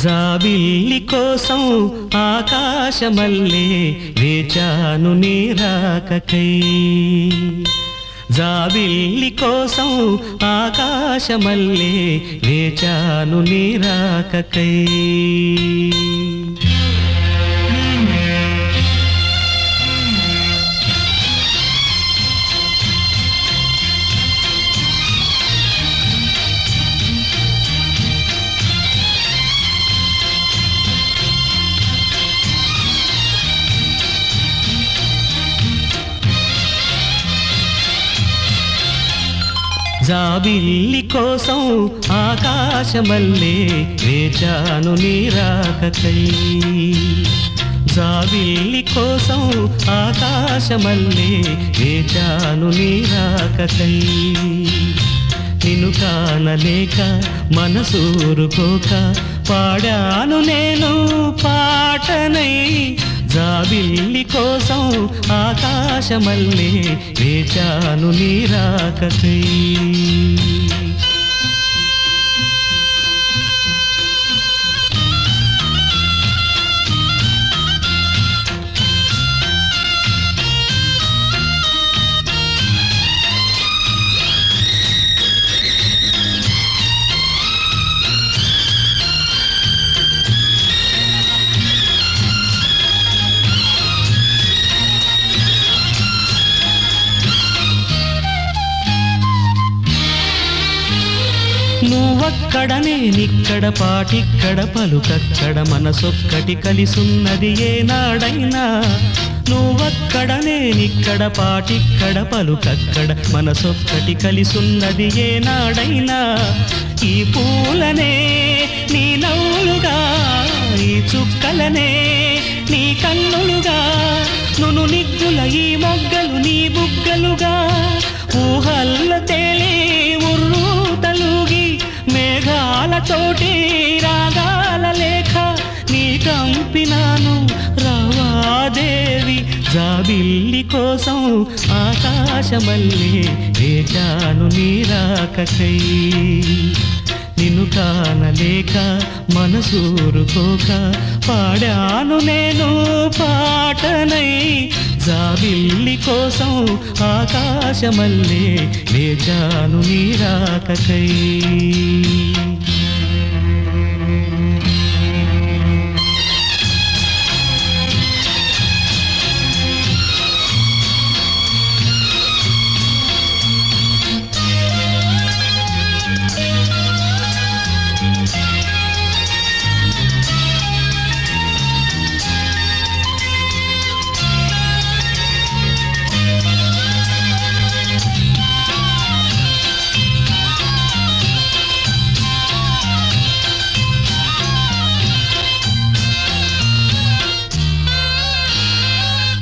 జాబిల్లి కోసం ఆకాశమల్లే వేచాను నీ రాకకై. జాబిల్లి కోసం ఆకాశమల్లే వేచాను నీ రాకకై. జాబిల్లి కోసం ఆకాశమల్లే వేచాను నీ రాకకై. జాబిల్లి కోసం ఆకాశమల్లే వేచాను నీ రాకకై. నిన్ను కానలేక మనసూరుకోక పాడాను నేను పాటనై. జాబిల్లి కోసం ఆకాశమల్లే వేచాను నీ రాకకై. నువ్వక్కడ నేనిక్కడ పాటిక్కడ పలుకక్కడ మనసొక్కటి కలిసున్నది ఏనాడైనా. నువ్వక్కడ నేనిక్కడ పాటిక్కడ పలుకక్కడ మనసొక్కటి కలిసున్నది ఏనాడైనా. ఈ పూలనే నీ నవ్వులుగా, ఈ చుక్కలనే నీ కన్నులుగా, నును నిగ్గుల ఈ మొగ్గలు నీ బుగ్గలుగా, ఊహల్ల తేలి ఉర్రు తలుగి మేఘాలతోటి రాగాల లేఖ నీ కంపినాను రావాదేవి. జాబిల్లి కోసం ఆకాశమల్లే వేచాను నీ రాకకై. నిన్ను కానలేక మనసూరుకోక పాడాను నేను పాటనై. జాబిల్లి కోసం ఆకాశమల్లే వేచాను నీ రాకకై.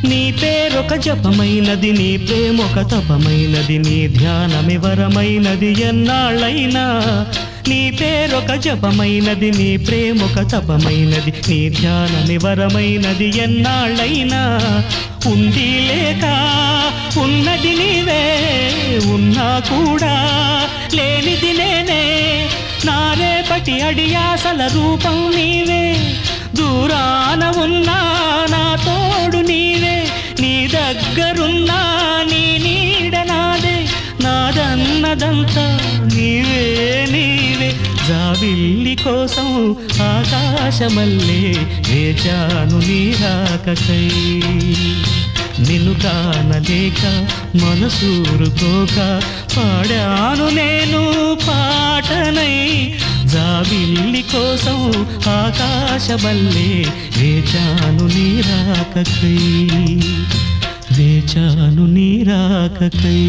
నీ పేరొక జపమైనది, నీ ప్రేమొక తపమైనది, నీ ధ్యానమివరమైనది ఎన్నాళ్ళైనా. నీ పేరొక జపమైనది, నీ ప్రేమొక తపమైనది, నీ ధ్యానమివరమైనది ఎన్నాళ్ళైనా. ఉంది లేక ఉన్నది నీవే, ఉన్నా కూడా లేనిది నేనే. నా రేపటి అడియాసల రూపం నీవే, దూరాన ఉన్నా నా తోడు నీవే. నీ దగ్గరున్నా నీ నీడ నాదే, నాదన్నదంతా నీవే నీవే. జాబిల్లి కోసం ఆకాశమల్లే వేచాను నీ రాకకై. నిన్ను కానలేక మనసూరుకోక పాడాను నేను పాటనై. జాబిల్లి కోసం ఆకాశమల్లే వేచాను నీ రాకకై. వేచాను నీ రాకకై.